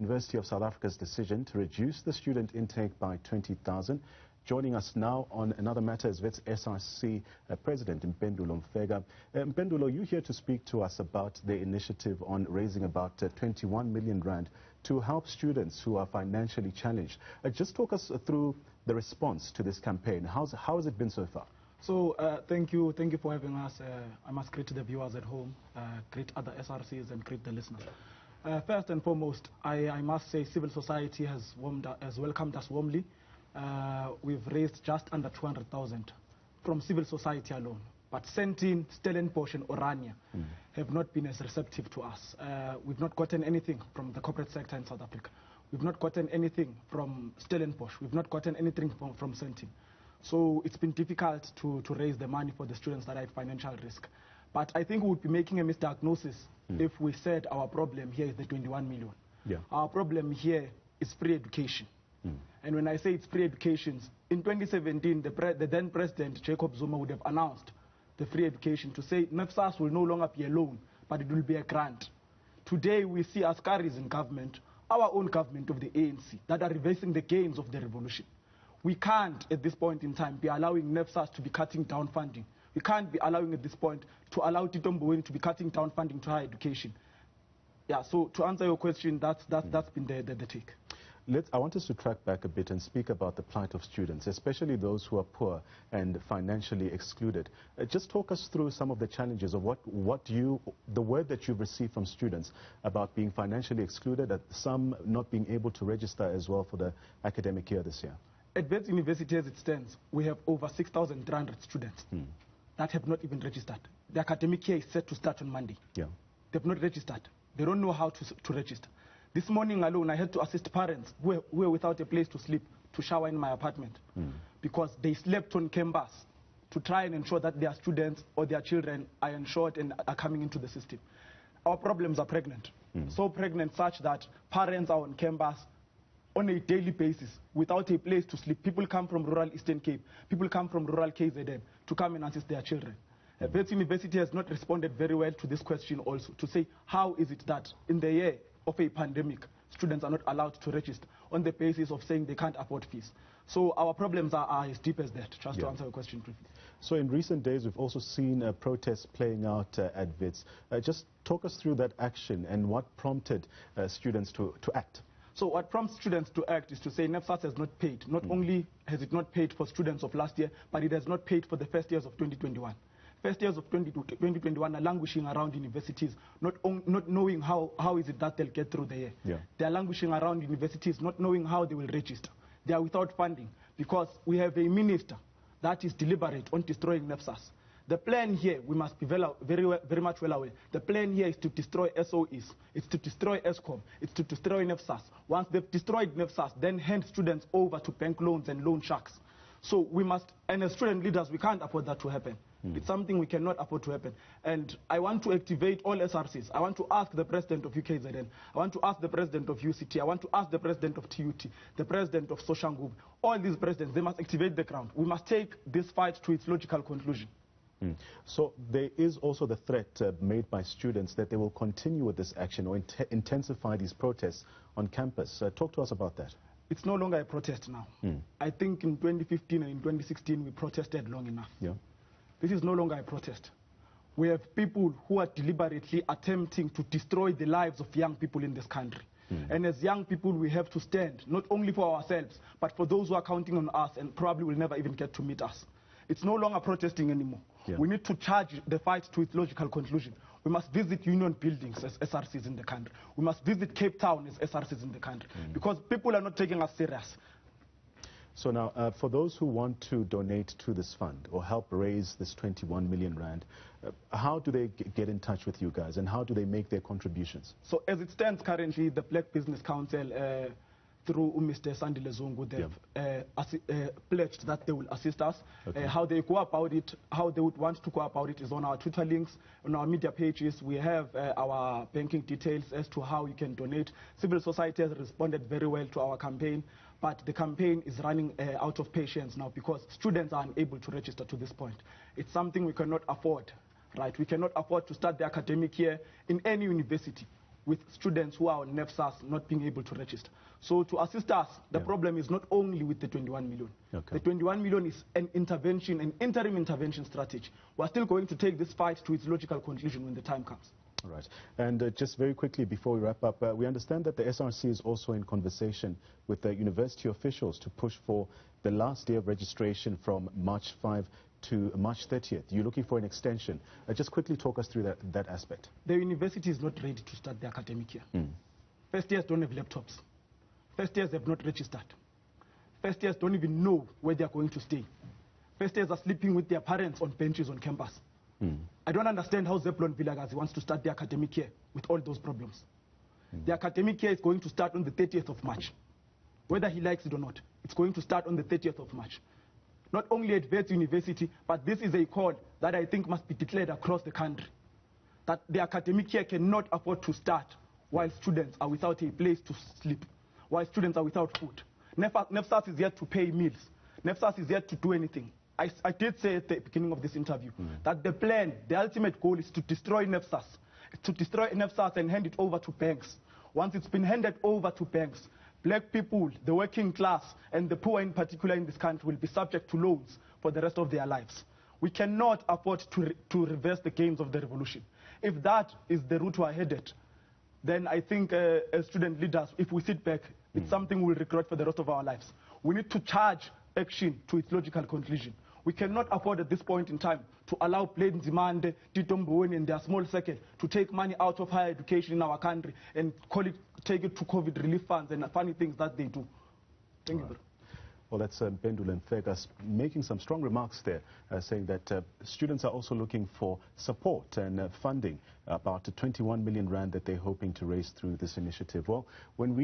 University of South Africa's decision to reduce the student intake by 20,000. Joining us now on another matter is Wits SRC President Mpendulo Mfeka. Mpendulo, you're here to speak to us about the initiative on raising about 21 million rand to help students who are financially challenged. Just talk us through the response to this campaign. How has it been so far? So thank you for having us. I must greet the viewers at home, greet other SRCs and greet the listeners. First and foremost, I must say civil society has welcomed us warmly. We've raised just under 200,000 from civil society alone. But Sentin, Stellenbosch and Orania have not been as receptive to us. We've not gotten anything from the corporate sector in South Africa. We've not gotten anything from Stellenbosch. We've not gotten anything from Sentin. So it's been difficult to raise the money for the students that are at financial risk. But I think we would be making a misdiagnosis if we said our problem here is the 21 million. Yeah. Our problem here is free education. And when I say it's free education, in 2017, the then President Jacob Zuma would have announced the free education to say NEFSAS will no longer be a loan, but it will be a grant. Today we see Askaris in government, our own government of the ANC, that are reversing the gains of the revolution. We can't, at this point in time, be allowing NEFSAS to be cutting down funding. We can't be allowing at this point to allow Tito Mboweni to be cutting down funding to higher education. Yeah, so to answer your question, that's been the take. I want us to track back a bit and speak about the plight of students, especially those who are poor and financially excluded. Just talk us through some of the challenges of the word that you've received from students about being financially excluded, some not being able to register as well for the academic year this year. At Wits University as it stands, we have over 6,300 students that have not even registered. The academic year is set to start on Monday. Yeah. They've not registered. They don't know how to register. This morning alone, I had to assist parents who were without a place to sleep to shower in my apartment because they slept on campus to try and ensure that their students or their children are ensured and are coming into the system. Our problems are pregnant. So pregnant such that parents are on campus on a daily basis without a place to sleep. People come from rural Eastern Cape. People come from rural KZN to come and assist their children. Wits University has not responded very well to this question also, to say how is it that in the year of a pandemic, students are not allowed to register on the basis of saying they can't afford fees. So our problems are as deep as that, just to answer your question briefly. So in recent days, we've also seen protests playing out at Wits. Just talk us through that action and what prompted students to act. So what prompts students to act is to say NEFSAS has not paid. Not only has it not paid for students of last year, but it has not paid for the first years of 2021. First years of 2021 are languishing around universities, not knowing how is it that they'll get through the year. Yeah. They are languishing around universities, not knowing how they will register. They are without funding because we have a minister that is deliberate on destroying NEFSAS. The plan here, we must be very much well aware, the plan here is to destroy SOEs, it's to destroy ESCOM, it's to destroy NEFSAS. Once they've destroyed NEFSAS, then hand students over to bank loans and loan sharks. So we must, and as student leaders, we can't afford that to happen. It's something we cannot afford to happen. And I want to activate all SRCs. I want to ask the president of UKZN. I want to ask the president of UCT. I want to ask the president of TUT, the president of Soshanguve. All these presidents, they must activate the ground. We must take this fight to its logical conclusion. So there is also the threat made by students that they will continue with this action or intensify these protests on campus. Talk to us about that. It's no longer a protest now. I think in 2015 and in 2016 we protested long enough. Yeah. This is no longer a protest. We have people who are deliberately attempting to destroy the lives of young people in this country. And as young people, we have to stand, not only for ourselves, but for those who are counting on us and probably will never even get to meet us. It's no longer protesting anymore. Yeah. We need to charge the fight to its logical conclusion. We must visit union buildings as SRCs in the country. We must visit Cape Town as SRCs in the country because people are not taking us serious. So now, for those who want to donate to this fund or help raise this 21 million rand, how do they get in touch with you guys and how do they make their contributions? So as it stands currently, the Black Business Council, through Mr. Sandile Zungu, they've pledged that they will assist us. Okay. How they go about it, how they would want to go about it is on our Twitter links, on our media pages. We have our banking details as to how you can donate. Civil society has responded very well to our campaign, but the campaign is running out of patience now because students are unable to register to this point. It's something we cannot afford, right? We cannot afford to start the academic year in any university with students who are on NEFSAS not being able to register. So to assist us, the problem is not only with the 21 million. Okay. The 21 million is an intervention, an interim intervention strategy. We're still going to take this fight to its logical conclusion when the time comes. All right. And just very quickly before we wrap up, we understand that the SRC is also in conversation with the university officials to push for the last day of registration from March 5 to March 30th. You're looking for an extension. Just quickly talk us through that aspect. The university is not ready to start the academic year. First years don't have laptops. First years have not registered. First years don't even know where they are going to stay. First years are sleeping with their parents on benches on campus. I don't understand how Zeplon Vilakazi wants to start the academic year with all those problems. The academic year is going to start on the 30th of March. Whether he likes it or not, it's going to start on the 30th of March. Not only at Wits University, but this is a call that I think must be declared across the country. That the academic year cannot afford to start while students are without a place to sleep, while students are without food. NEFSAS is yet to pay meals. NEFSAS is yet to do anything. I did say at the beginning of this interview that the plan, the ultimate goal is to destroy NEFSAS, and hand it over to banks. Once it's been handed over to banks, black people, the working class, and the poor in particular in this country will be subject to loans for the rest of their lives. We cannot afford to reverse the gains of the revolution. If that is the route we're headed, then I think as student leaders, if we sit back, it's something we'll regret for the rest of our lives. We need to charge action to its logical conclusion. We cannot afford at this point in time to allow Blade Nzimande, Tito Mboweni and their small circle to take money out of higher education in our country and take it to COVID relief funds and funny things that they do. Thank you. Well, that's Mpendula Nzimande making some strong remarks there, saying that students are also looking for support and funding, about 21 million rand that they're hoping to raise through this initiative. Well, when we